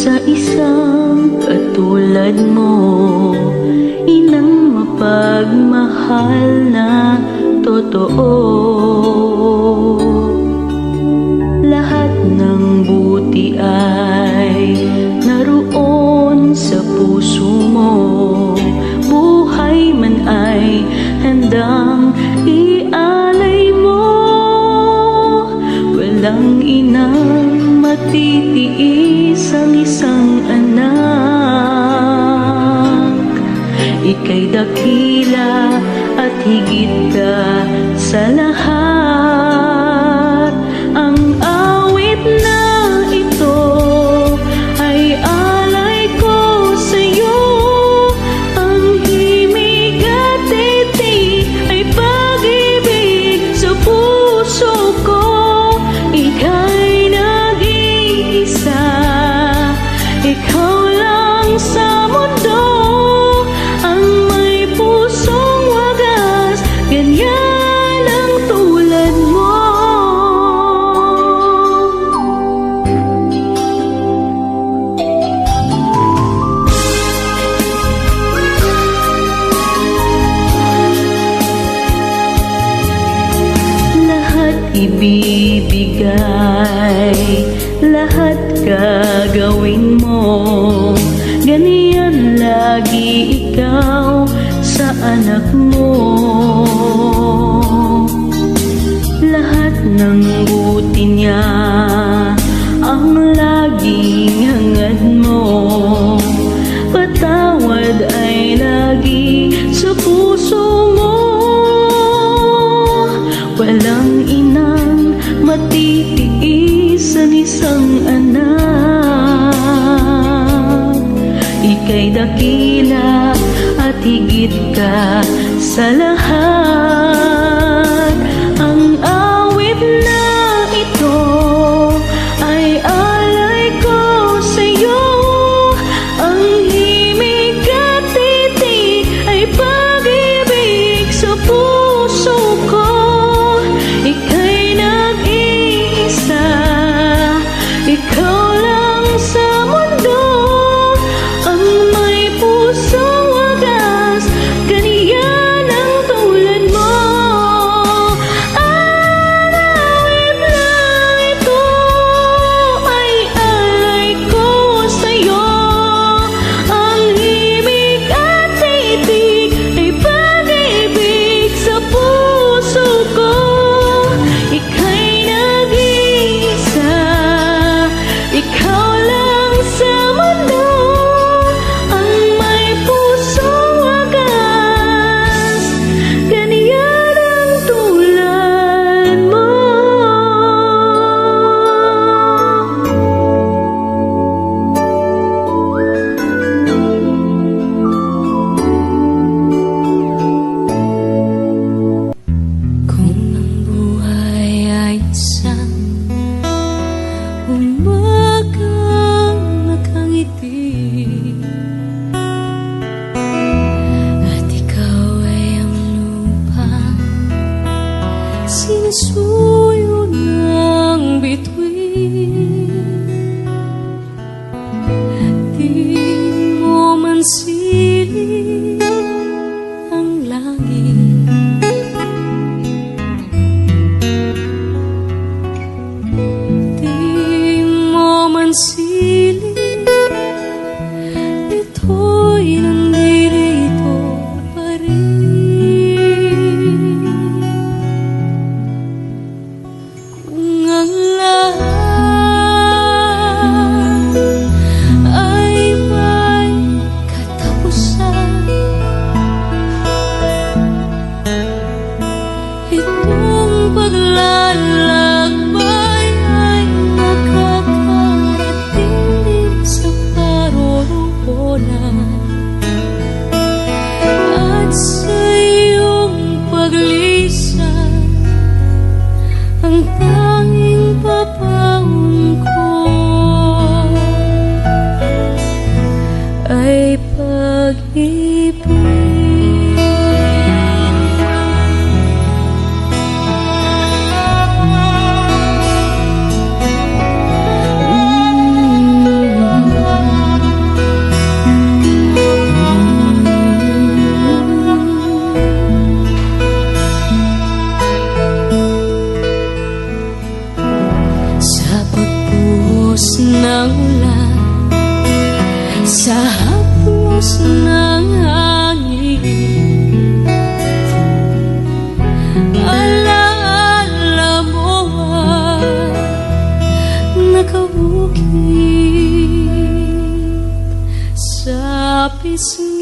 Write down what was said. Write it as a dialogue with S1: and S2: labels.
S1: sa isang katulad mo, inang mapagmahal na totoo. Lahat ng buti ay naroon sa puso mo, buhay man ay handang ialay mo. Walang inang matitiis ang isang anak. Ika'y dakila at higit ka sa lahat. Ang awit na ito ay alay ko sa'yo. Ang himig at titig ay pag-ibig sa puso ko. Ika'y nag-iisa, ikaw lang sa mundo ang may pusong wagas, ganyan ang tulad mo. Lahat ibibigay, lahat gagawin mo, ganyan lagi ikaw sa anak mo. Lahat ng buti niya ang laging hangad mo, patawad ay lagi sa puso mo. Walang inang matitiis ang isang anak. Ika'y dakila at higit ka sa lahat. Ang awit na ito ay alay ko sa'yo. Ang himig at titig ay pag-ibig sa puso ko. Ika'y nag-iisa, ikaw lang sa mundo ang may pusong wagas, ganyan ang tulad siling ang langit, di mo man siling, ito'y nandito pa rin. Kung ang lahat ay may katapusan, itong paglalakbay ay makakarating din sa paroroonan. At sa iyong paglisan, ang tanging papaong ko ay pag-ibig. Sa pagbuhos ng ulan, sa haplos ng hangin, alaala mo ang nakaukit sa pisngi.